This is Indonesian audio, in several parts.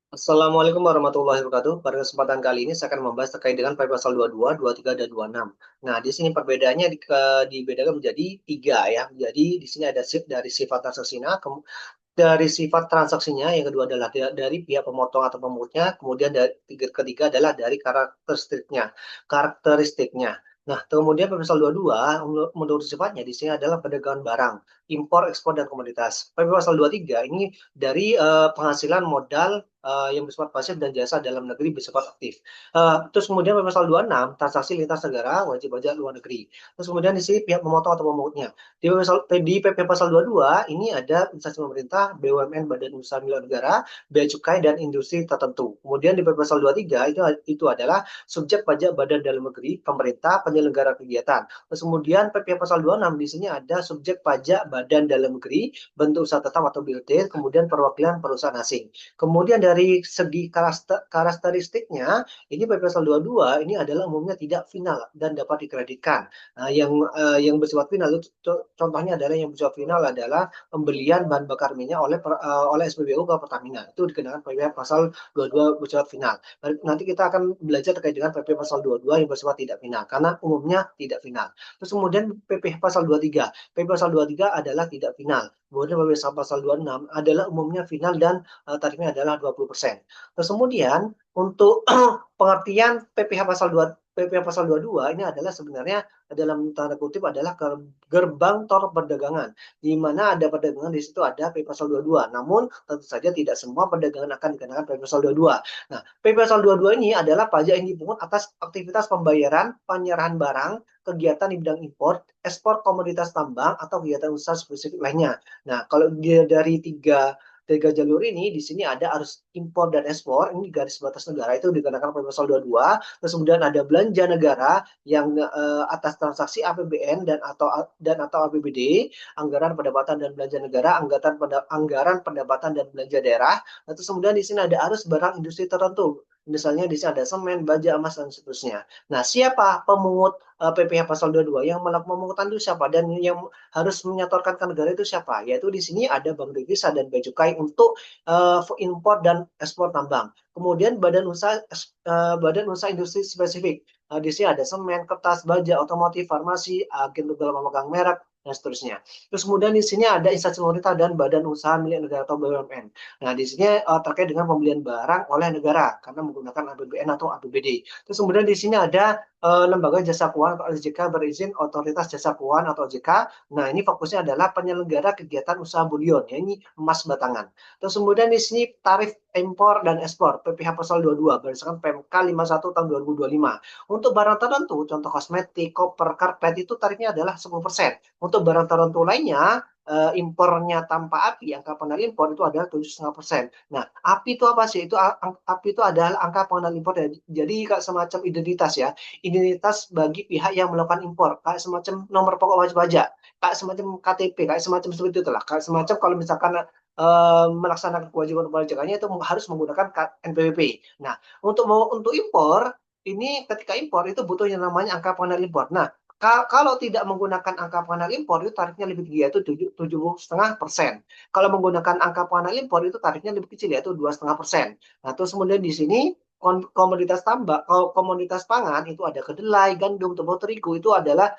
Assalamualaikum warahmatullahi wabarakatuh. Pada kesempatan kali ini saya akan membahas terkait dengan PP pasal 22, 23, dan 26. Nah, di sini perbedaannya dibedakan menjadi tiga ya. Jadi di sini ada dari sifat transaksinya, dari sifat transaksinya, yang kedua adalah dari pihak pemotong atau pemutnya, kemudian dari ketiga adalah dari karakteristiknya. Karakteristiknya. Nah, kemudian PP pasal 22 menurut sifatnya di sini adalah perdagangan barang, impor, ekspor, dan komoditas. PP pasal 23 ini dari penghasilan modal yang bersifat pasif dan jasa dalam negeri bersifat aktif. Terus kemudian pasal 26 transaksi lintas negara wajib pajak luar negeri. Terus kemudian di sini pihak pemotong atau pemutnya. Di PP pasal 22 ini ada instansi pemerintah, BUMN, Badan Usaha Milik Negara, Bea Cukai, dan industri tertentu. Kemudian di PP pasal 23 itu adalah subjek pajak badan dalam negeri, pemerintah, penyelenggara kegiatan. Terus kemudian PP pasal 26 di sini ada subjek pajak badan dalam negeri, bentuk usaha tetap atau BUT, kemudian perwakilan perusahaan asing. Kemudian dari segi karakteristiknya, ini PP pasal 22 ini adalah umumnya tidak final dan dapat dikreditkan. Yang bersifat final itu contohnya adalah yang bersifat final adalah pembelian bahan bakar minyak oleh SPBU ke Pertamina. Itu dikenakan PP pasal 22 bersifat final. Nanti kita akan belajar terkait dengan PP pasal 22 yang bersifat tidak final karena umumnya tidak final. Terus kemudian PP pasal 23. PP pasal 23 adalah tidak final. Kemudian PP pasal 26 adalah umumnya final dan tarifnya adalah 20%. Terus kemudian untuk pengertian PPh pasal 2 PPh pasal 22 ini adalah sebenarnya dalam tanda kutip adalah gerbang tol perdagangan, di mana ada perdagangan di situ ada PP pasal 22. Namun tentu saja tidak semua perdagangan akan dikenakan PP pasal 22. Nah, PP pasal 22 ini adalah pajak yang dipungut atas aktivitas pembayaran, penyerahan barang, kegiatan di bidang impor, ekspor komoditas tambang atau kegiatan usaha spesifik lainnya. Nah, kalau dia dari tiga jalur ini di sini ada arus impor dan ekspor, ini garis batas negara itu dikenakan pasal 22. Terus kemudian ada belanja negara yang atas transaksi APBN dan atau APBD, anggaran pendapatan dan belanja negara, anggaran pendapatan dan belanja daerah. Terus kemudian di sini ada arus barang industri tertentu, misalnya di sini ada semen, baja, emas, dan seterusnya. Nah, siapa pemungut PPh pasal 22 yang melakukan pemungutan itu siapa, dan yang harus menyetorkan ke negara itu siapa? Yaitu di sini ada Bank Devisa dan Bea Cukai untuk impor dan ekspor tambang. Kemudian badan usaha industri spesifik. Di sini ada semen, kertas, baja, otomotif, farmasi, agen dalam memegang merek, dan seterusnya. Terus kemudian di sini ada instansi pemerintah dan badan usaha milik negara atau BUMN. Nah, di sini terkait dengan pembelian barang oleh negara karena menggunakan APBN atau APBD. Terus kemudian di sini ada lembaga jasa keuangan atau OJK berizin otoritas jasa keuangan atau OJK. Nah, ini fokusnya adalah penyelenggara kegiatan usaha bullion, ya ini emas batangan. Terus kemudian di sini tarif impor dan ekspor PPh pasal 22 berdasarkan PMK 51 tahun 2025. Untuk barang tertentu, contoh kosmetik, koper, karpet itu tarifnya adalah 10%. Untuk barang tertentu lainnya, impornya tanpa API, angka pengenal impor itu adalah 7,5%. Nah, API itu apa sih? API itu adalah angka pengenal impor. Jadi semacam identitas ya, identitas bagi pihak yang melakukan impor, kayak semacam nomor pokok wajib pajak, kayak semacam KTP, kayak semacam seperti itulah, kayak semacam kalau misalkan melaksanakan kewajiban pajakannya itu harus menggunakan NPWP. Nah, untuk impor ini ketika impor itu butuh yang namanya angka pengenal impor. Nah, kalau tidak menggunakan angka pengenal impor itu tarifnya lebih tinggi yaitu 7,5%. Kalau menggunakan angka pengenal impor itu tarifnya lebih kecil yaitu 2,5%. Nah, terus kemudian di sini komoditas tambak, komoditas pangan itu ada kedelai, gandum, tepung terigu itu adalah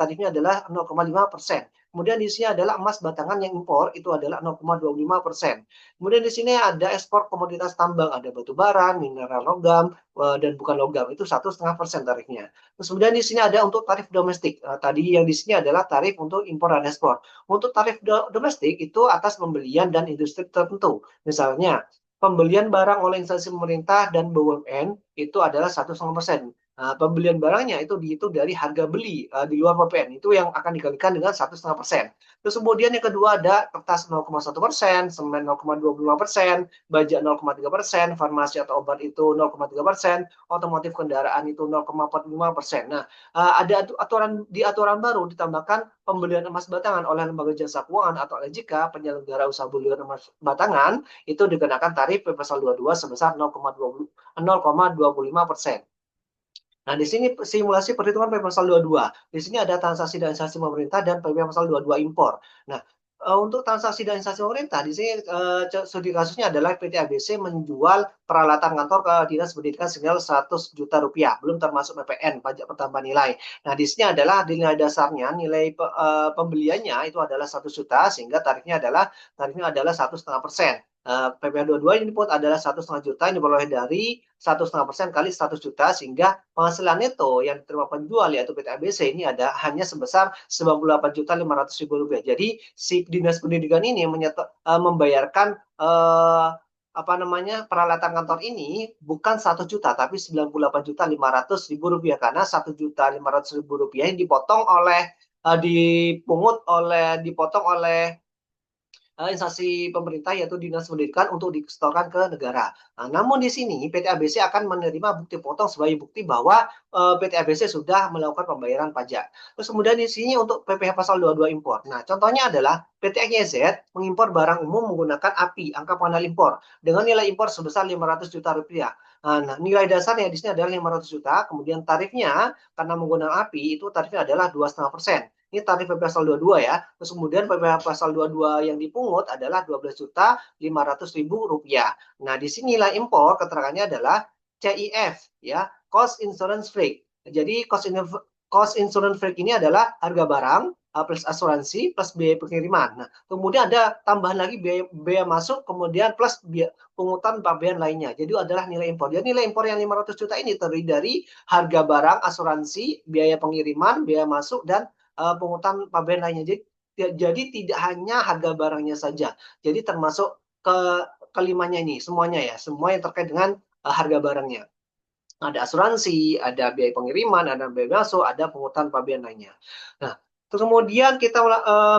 tarifnya adalah 0,5%. Kemudian di sini adalah emas batangan yang impor itu adalah 0,25%. Kemudian di sini ada ekspor komoditas tambang, ada batu bara, mineral logam, dan bukan logam itu 1,5% tarifnya. Terus kemudian di sini ada untuk tarif domestik. Tadi yang di sini adalah tarif untuk impor dan ekspor. Untuk tarif domestik itu atas pembelian dan industri tertentu. Misalnya pembelian barang oleh instansi pemerintah dan BUMN itu adalah 1,5%. Nah, pembelian barangnya itu dihitung dari harga beli di luar PPN itu yang akan dikalikan dengan 1,5%. Terus kemudian yang kedua ada kertas 0,1%, semen 0,25%, baja 0,3%, farmasi atau obat itu 0,3%, otomotif kendaraan itu 0,45%. Nah, ada aturan baru ditambahkan pembelian emas batangan oleh lembaga jasa keuangan atau LJK penyelenggara usaha bulion emas batangan itu dikenakan tarif pasal 22 sebesar 0,25%. Nah, di sini simulasi perhitungan PP pasal 22. Di sini ada transaksi dan instansi pemerintah dan PP pasal 22 impor. Nah, Untuk transaksi dan instansi pemerintah di sini studi kasusnya adalah PT ABC menjual peralatan kantor ke Dinas Pendidikan senilai 100 juta rupiah, belum termasuk PPN, pajak pertambahan nilai. Nah, di sini adalah nilai dasarnya, nilai pembeliannya itu adalah 100 juta, sehingga tarifnya adalah 1,5%. PPh 22 ini pun adalah 1,5 juta yang diperoleh dari 1,5% kali 100 juta, sehingga penghasilan neto yang diterima penjual yaitu PT ABC ini hanya sebesar 98.500.000 rupiah. Jadi si dinas pendidikan ini membayarkan apa namanya peralatan kantor ini bukan 1 juta tapi 98.500.000 rupiah, karena 1.500.000 rupiah yang dipotong oleh instansi pemerintah yaitu Dinas Pendidikan untuk disetorkan ke negara. Nah, namun di sini PT ABC akan menerima bukti potong sebagai bukti bahwa PT ABC sudah melakukan pembayaran pajak. Terus kemudian di sini untuk PPh pasal 22 impor. Nah, contohnya adalah PT XYZ mengimpor barang umum menggunakan API, angka pengenal impor, dengan nilai impor sebesar 500 juta rupiah. Nah, nilai dasarnya di sini adalah 500 juta, kemudian tarifnya karena menggunakan API itu tarifnya adalah 2,5%. Ini tarif PPh pasal 22 ya. Terus kemudian PPh pasal 22 yang dipungut adalah 12.500.000 rupiah. Nah, di sini nilai impor keterangannya adalah CIF ya, cost insurance freak. Jadi cost insurance freak ini adalah harga barang plus asuransi plus biaya pengiriman. Nah, kemudian ada tambahan lagi biaya masuk, kemudian plus pungutan pabean lainnya. Jadi adalah nilai impor. Jadi nilai impor yang 500 juta ini terdiri dari harga barang, asuransi, biaya pengiriman, biaya masuk, dan pungutan pabean lainnya. Jadi tidak hanya harga barangnya saja. Jadi termasuk kelimanya ini semuanya ya, semua yang terkait dengan harga barangnya. Ada asuransi, ada biaya pengiriman, ada biaya masuk, ada pungutan pabean lainnya. Nah, terus kemudian kita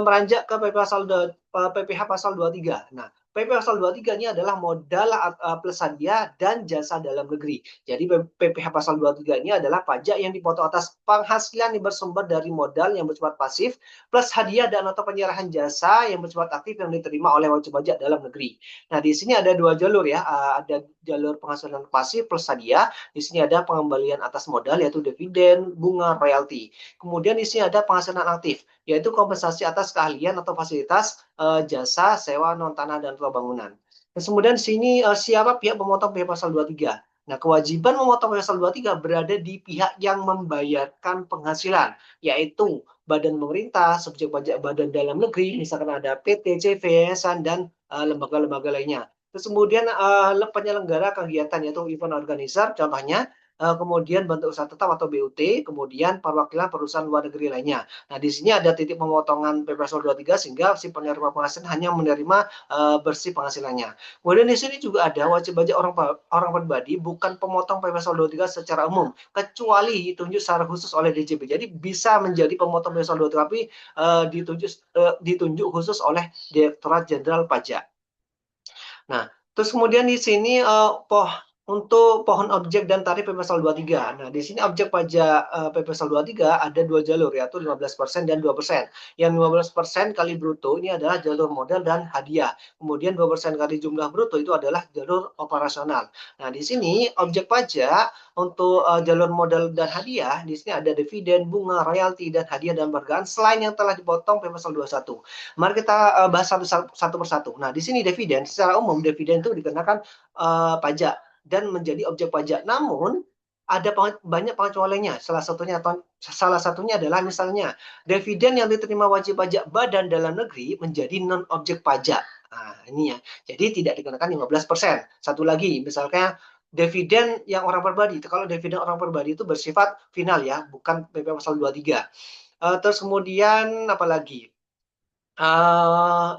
meranjak ke PPh pasal 23. Nah, PPh pasal 23 ini adalah modal plus hadiah dan jasa dalam negeri. Jadi PPh pasal 23 ini adalah pajak yang dipotong atas penghasilan yang bersumber dari modal yang bersifat pasif plus hadiah dan atau penyerahan jasa yang bersifat aktif yang diterima oleh wajib pajak dalam negeri. Nah, di sini ada dua jalur ya, ada jalur penghasilan pasif plus hadiah. Di sini ada pengembalian atas modal yaitu dividen, bunga, royalti. Kemudian di sini ada penghasilan aktif yaitu kompensasi atas keahlian atau fasilitas jasa, sewa, non tanah dan bangunan. Dan kemudian di sini siapa pihak pemotong PPh pasal 23? Nah, kewajiban memotong PPh pasal 23 berada di pihak yang membayarkan penghasilan, yaitu badan pemerintah, subjek pajak badan dalam negeri, misalkan ada PT, CV, yayasan, dan lembaga-lembaga lainnya. Terus kemudian penyelenggara kegiatan yaitu event organizer, contohnya kemudian bentuk usaha tetap atau BUT, kemudian perwakilan perusahaan luar negeri lainnya. Nah, di sini ada titik pemotongan PPh pasal 23 sehingga si penerima penghasilan hanya menerima bersih penghasilannya. Kemudian di sini juga ada wajib pajak orang pribadi bukan pemotong PPh pasal 23 secara umum, kecuali ditunjuk secara khusus oleh DJP. Jadi bisa menjadi pemotong PPh pasal 23 tapi ditunjuk khusus oleh Direktorat Jenderal Pajak. Nah, terus kemudian di sini untuk pohon objek dan tarif PPh pasal 23. Nah, di sini objek pajak PPh pasal 23 ada dua jalur yaitu 15% dan 2%. Yang 15% kali bruto ini adalah jalur modal dan hadiah. Kemudian 2% kali jumlah bruto itu adalah jalur operasional. Nah, di sini objek pajak untuk jalur modal dan hadiah, di sini ada dividen, bunga, royalti, dan hadiah dan penghargaan selain yang telah dipotong PPh pasal 21. Mari kita bahas satu persatu. Nah, di sini dividen, secara umum dividen itu dikenakan pajak dan menjadi objek pajak. Namun ada banyak pengecualiannya. Salah satunya adalah misalnya dividen yang diterima wajib pajak badan dalam negeri menjadi non objek pajak. Nah, ini ya. Jadi tidak dikenakan 15%. Satu lagi, misalnya dividen yang orang pribadi. Kalau dividen orang pribadi itu bersifat final ya, bukan PPh pasal 23. Terus kemudian apa lagi?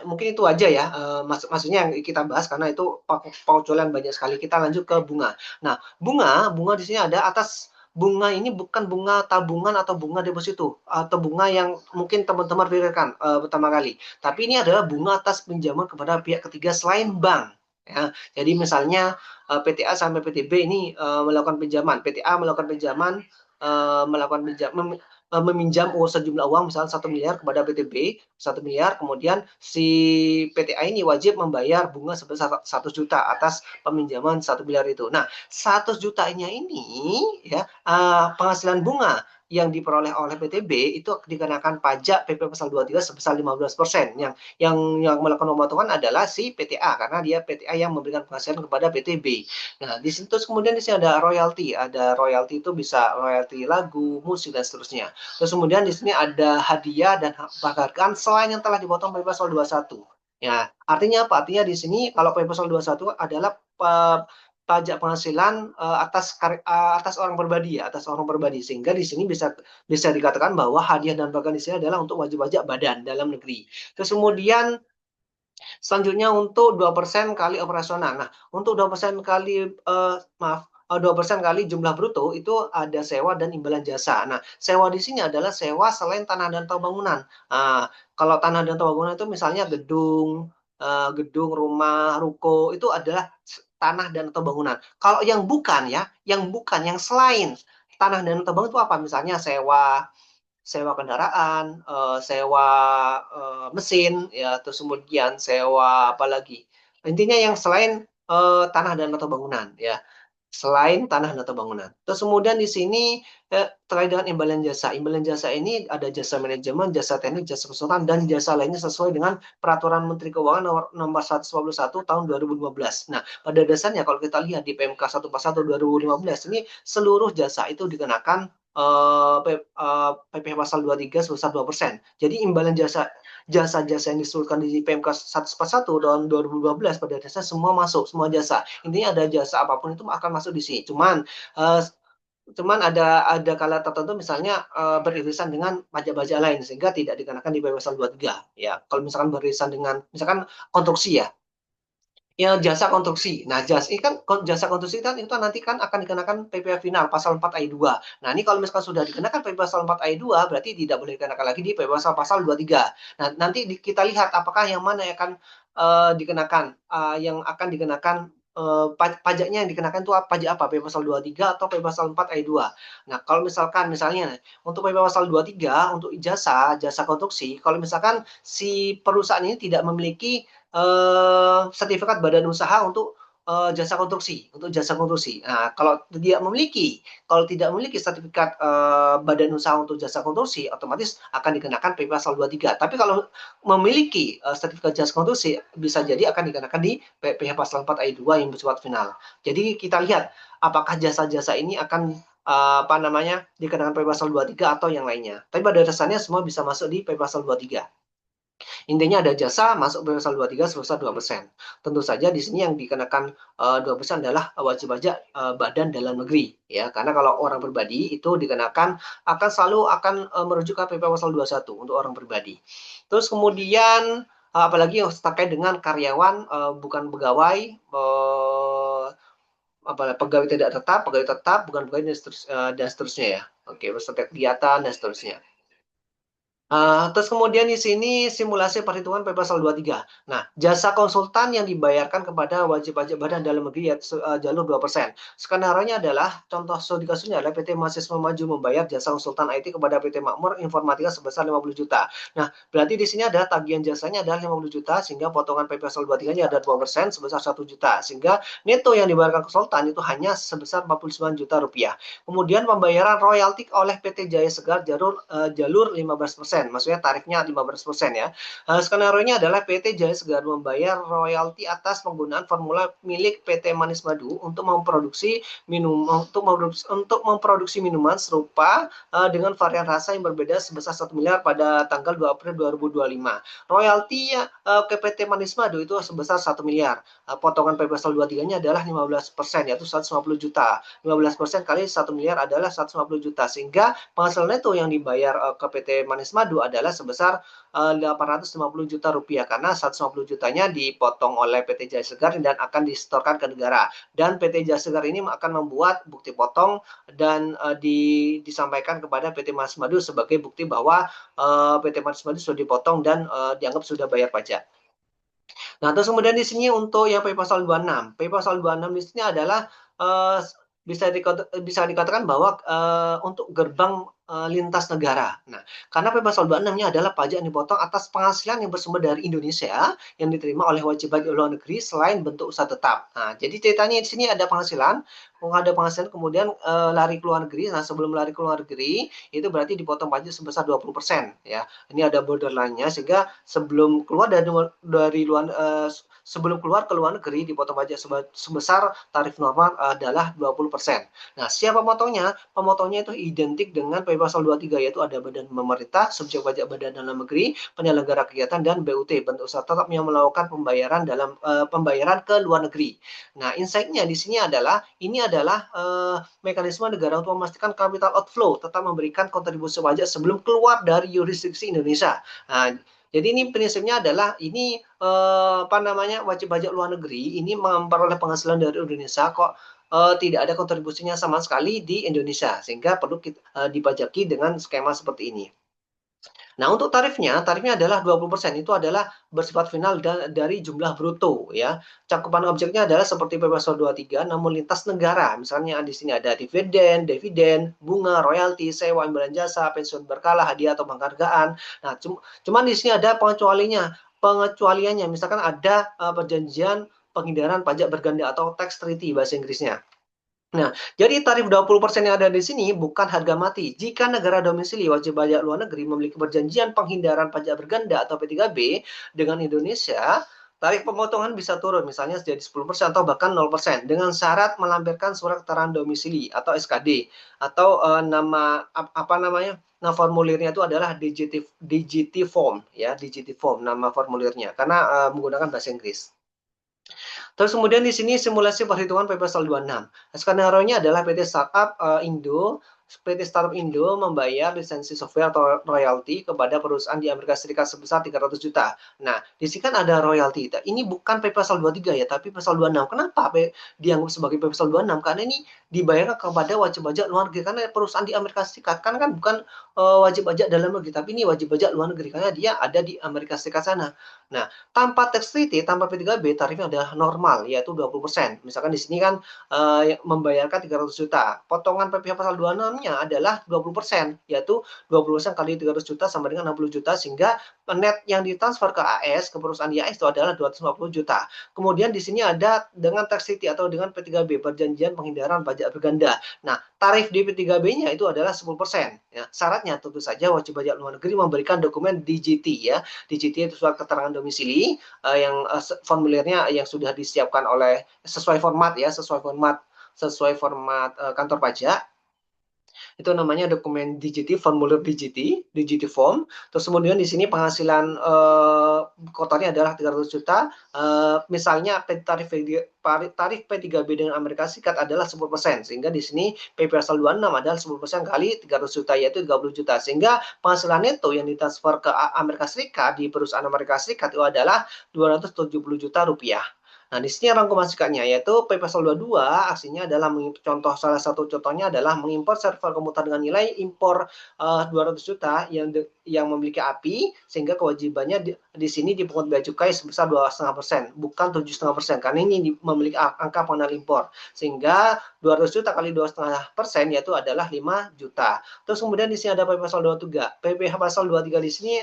Mungkin itu aja ya, maksudnya yang kita bahas karena itu pengecualian banyak sekali. Kita lanjut ke bunga. Nah, bunga di sini ada atas bunga ini bukan bunga tabungan atau bunga deposito atau bunga yang mungkin teman-teman pikirkan pertama kali. Tapi ini adalah bunga atas pinjaman kepada pihak ketiga selain bank. Ya, jadi misalnya PTA sampai PTB ini melakukan pinjaman, PTA melakukan pinjaman, meminjam sejumlah uang misalnya 1 miliar kepada PTB 1 miliar, kemudian si PTA ini wajib membayar bunga sebesar 1 juta atas peminjaman 1 miliar itu. Nah, 100 jutanya ini ya penghasilan bunga yang diperoleh oleh PTB itu dikenakan pajak PP pasal 23 sebesar 15%. Yang melakukan pemotongan adalah si PTA karena dia PTA yang memberikan penghasilan kepada PTB. Nah, di situ kemudian di sini ada royalti. Ada royalti itu bisa royalti lagu, musik dan seterusnya. Terus kemudian di sini ada hadiah dan penghargaan selain yang telah dipotong PP pasal 21. Ya, artinya apa? Artinya di sini kalau PP pasal 21 adalah pajak penghasilan atas orang pribadi ya, atas orang pribadi. Sehingga di sini bisa bisa dikatakan bahwa hadiah dan penghargaan di sini adalah untuk wajib pajak badan dalam negeri. Terus kemudian selanjutnya untuk 2% kali operasional. Nah, untuk 2% kali maaf 2% kali jumlah bruto itu ada sewa dan imbalan jasa. Nah, sewa di sini adalah sewa selain tanah dan atau bangunan. Nah, kalau tanah dan atau bangunan itu misalnya gedung, rumah, ruko itu adalah tanah dan atau bangunan. Kalau yang bukan ya, yang selain tanah dan atau bangunan itu apa? Misalnya sewa kendaraan, sewa mesin, ya, terus kemudian sewa apa lagi? Intinya yang selain tanah dan atau bangunan, ya, selain tanah dan atau bangunan. Terus kemudian di sini terkait dengan imbalan jasa. Imbalan jasa ini ada jasa manajemen, jasa teknik, jasa konsultan, dan jasa lainnya sesuai dengan Peraturan Menteri Keuangan nomor 151 tahun 2015. Nah, pada dasarnya kalau kita lihat di PMK 141 2015 ini seluruh jasa itu dikenakan PPh pasal 23 sebesar 2%. Jadi imbalan jasa-jasa yang disebutkan di PMK 141 tahun 2012 pada dasarnya semua masuk, semua jasa. Intinya ada jasa apapun itu akan masuk di sini. Uh, cuman ada kala tertentu misalnya beririsan dengan pajak-pajak lain sehingga tidak dikenakan di PMK pasal 23. Ya, kalau misalkan beririsan dengan misalkan konstruksi ya, ya jasa konstruksi. Nah, jasa konstruksi kan itu nanti kan akan dikenakan PPh final pasal 4 ayat 2. Nah, ini kalau misalkan sudah dikenakan PPh pasal 4 ayat 2 berarti tidak boleh dikenakan lagi di PPh pasal 23. Nah, nanti kita lihat apakah yang mana yang akan dikenakan yang akan dikenakan pajaknya yang dikenakan itu pajak apa? PPh pasal 23 atau PPh pasal 4 ayat 2. Nah, kalau misalnya untuk PPh pasal 23 untuk jasa konstruksi, kalau misalkan si perusahaan ini tidak memiliki sertifikat badan usaha untuk jasa konstruksi. Nah, kalau tidak memiliki sertifikat badan usaha untuk jasa konstruksi, otomatis akan dikenakan PP pasal 23. Tapi kalau memiliki sertifikat jasa konstruksi, bisa jadi akan dikenakan di PPh pasal 4 ayat 2 yang bersifat final. Jadi kita lihat apakah jasa-jasa ini akan dikenakan PP pasal 23 atau yang lainnya. Tapi pada dasarnya semua bisa masuk di PP pasal 23. Intinya ada jasa masuk pasal 23 sebesar 2%. Tentu saja di sini yang dikenakan 2% adalah wajib pajak badan dalam negeri ya. Karena kalau orang pribadi itu dikenakan akan merujuk ke PP pasal 21 untuk orang pribadi. Terus kemudian apalagi yang terkait dengan karyawan bukan pegawai pegawai tidak tetap, pegawai tetap, bukan pegawai dan seterusnya ya. Oke, peserta kegiatan dan seterusnya. Terus kemudian di sini simulasi perhitungan PP pasal 23. Nah, jasa konsultan yang dibayarkan kepada wajib pajak badan dalam negeri jalur 2%. Skenario-nya adalah, contoh studi kasusnya adalah PT Mahasiswa Maju membayar jasa konsultan IT kepada PT Makmur Informatika sebesar 50 juta. Nah, berarti di sini ada tagihan jasanya adalah 50 juta, sehingga potongan PP pasal 23-nya ada 2% sebesar 1 juta. Sehingga neto yang dibayarkan konsultan itu hanya sebesar 49 juta rupiah. Kemudian pembayaran royalti oleh PT Jaya Segar jalur 15%. Maksudnya tarifnya 15% ya. Skenario-nya adalah PT Jaya Segar membayar royalti atas penggunaan formula milik PT Manis Madu untuk memproduksi minuman serupa dengan varian rasa yang berbeda sebesar 1 miliar pada tanggal 2 April 2025. Royalti ke PT Manis Madu itu sebesar 1 miliar. Potongan PP pasal 23-nya adalah 15%, yaitu 150 juta. 15% kali 1 miliar adalah 150 juta. Sehingga penghasilan neto yang dibayar ke PT Manis Madu adalah sebesar 850 juta rupiah karena 150 jutanya dipotong oleh PT Jaya Segar dan akan disetorkan ke negara. Dan PT Jaya Segar ini akan membuat bukti potong dan disampaikan kepada PT Manis Madu sebagai bukti bahwa PT Manis Madu sudah dipotong dan dianggap sudah bayar pajak. Nah, terus kemudian di sini untuk yang PP pasal 26. PP pasal 26 di sini adalah bisa dikatakan bahwa untuk gerbang lintas negara. Nah, karena pasal 26-nya adalah pajak yang dipotong atas penghasilan yang bersumber dari Indonesia yang diterima oleh wajib pajak luar negeri selain bentuk usaha tetap. Nah, jadi ceritanya di sini ada penghasilan kemudian lari ke luar negeri. Nah, sebelum lari ke luar negeri itu berarti dipotong pajak sebesar 20% ya. Ini ada borderline-nya sehingga sebelum keluar ke luar negeri dipotong pajak sebesar tarif normal adalah 20%. Nah, siapa pemotongnya? Pemotongnya itu identik dengan PP Pasal 23, yaitu ada badan pemerintah, subjek pajak badan dalam negeri, penyelenggara kegiatan, dan BUT, bentuk usaha tetap yang melakukan pembayaran ke luar negeri. Nah, insight-nya di sini adalah ini adalah mekanisme negara untuk memastikan capital outflow tetap memberikan kontribusi pajak sebelum keluar dari yurisdiksi Indonesia. Nah, jadi ini prinsipnya adalah ini wajib pajak luar negeri ini memperoleh penghasilan dari Indonesia kok tidak ada kontribusinya sama sekali di Indonesia sehingga perlu dipajaki dengan skema seperti ini. Nah, untuk tarifnya adalah 20%. Itu adalah bersifat final dari jumlah bruto ya. Cakupan objeknya adalah seperti PPSO 23 namun lintas negara. Misalnya di sini ada dividen, bunga, royalti, sewa, imbalan jasa, pensiun berkala, hadiah atau penghargaan. Nah, cuman di sini ada pengecualiannya. Misalkan ada perjanjian penghindaran pajak berganda atau tax treaty bahasa Inggrisnya. Nah, jadi tarif 20% yang ada di sini bukan harga mati. Jika negara domisili wajib pajak luar negeri memiliki perjanjian penghindaran pajak berganda atau P3B dengan Indonesia, tarif pemotongan bisa turun misalnya jadi 10% atau bahkan 0% dengan syarat melampirkan surat keterangan domisili atau SKD atau Nah, formulirnya itu adalah DGT form ya, DGT form nama formulirnya karena menggunakan bahasa Inggris. Terus kemudian di sini simulasi perhitungan PP Pasal 26. Skenario-nya adalah PT Startup Indo membayar lisensi software atau royalti kepada perusahaan di Amerika Serikat sebesar 300 juta. Nah, di sini kan ada royalti. Ini bukan PP Pasal 23 ya, tapi Pasal 26. Kenapa dianggap sebagai PP Pasal 26? Karena ini dibayarkan kepada wajib pajak luar negeri. Karena perusahaan di Amerika Serikat kan bukan wajib pajak dalam negeri, tapi ini wajib pajak luar negeri karena dia ada di Amerika Serikat sana. Nah, tanpa tax treaty, tanpa P3B, tarifnya adalah normal, yaitu 20%. Misalkan di sini kan membayarkan 300 juta. Potongan PPh pasal 26-nya adalah 20%, yaitu 20% kali 300 juta sama dengan 60 juta, sehingga net yang ditransfer ke AS, ke perusahaan di AS itu adalah 250 juta. Kemudian di sini ada dengan tax treaty atau dengan P3B, perjanjian penghindaran pajak berganda. Nah, tarif di P3B-nya itu adalah 10%. Ya, syaratnya tentu saja wajib pajak luar negeri memberikan dokumen DGT ya. DGT itu surat keterangan domisili yang formulirnya yang sudah disiapkan oleh sesuai format kantor pajak. Itu namanya dokumen DGT, formulir DGT form. Terus kemudian di sini penghasilan kotornya adalah 300 juta. Misalnya tarif P3B dengan Amerika Serikat adalah 10%. Sehingga di sini PP Pasal 26 adalah 10% kali 300 juta, yaitu 30 juta. Sehingga penghasilan neto yang ditransfer ke Amerika Serikat di perusahaan Amerika Serikat itu adalah 270 juta rupiah. Nah, di sini rangkuman singkatnya yaitu PP Pasal 22 aksinya adalah salah satu contohnya adalah mengimpor server komputer dengan nilai impor 200 juta yang memiliki API sehingga kewajibannya di sini dipungut bea cukai sebesar 2,5%, bukan 7,5% karena ini memiliki angka pengenal impor. Sehingga 200 juta kali 2,5% yaitu adalah 5 juta. Terus kemudian di sini ada PP Pasal 23. PPh Pasal 23 di sini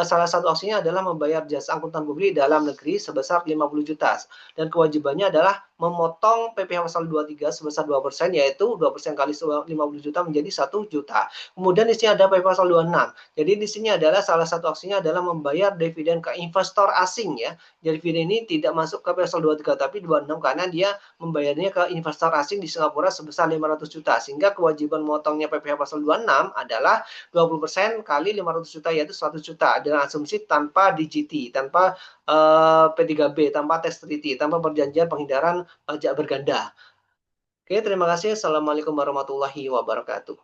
salah satu aksinya adalah membayar jasa angkutan publik dalam negeri sebesar 50 juta. Dan kewajibannya adalah memotong PPh pasal 23 sebesar 2%, yaitu 2% kali 50 juta menjadi 1 juta. Kemudian di sini ada PPh pasal 26. Jadi di sini adalah salah satu aksinya adalah membayar dividen ke investor asing ya. Jadi dividen ini tidak masuk ke pasal 23 tapi 26 karena dia membayarnya ke investor asing di Singapura sebesar 500 juta. Sehingga kewajiban memotongnya PPh pasal 26 adalah 20% kali 500 juta yaitu 100 juta dengan asumsi tanpa DGT, tanpa P3B, tanpa tax treaty, tanpa perjanjian penghindaran pajak berganda. Oke, terima kasih. Assalamualaikum warahmatullahi wabarakatuh.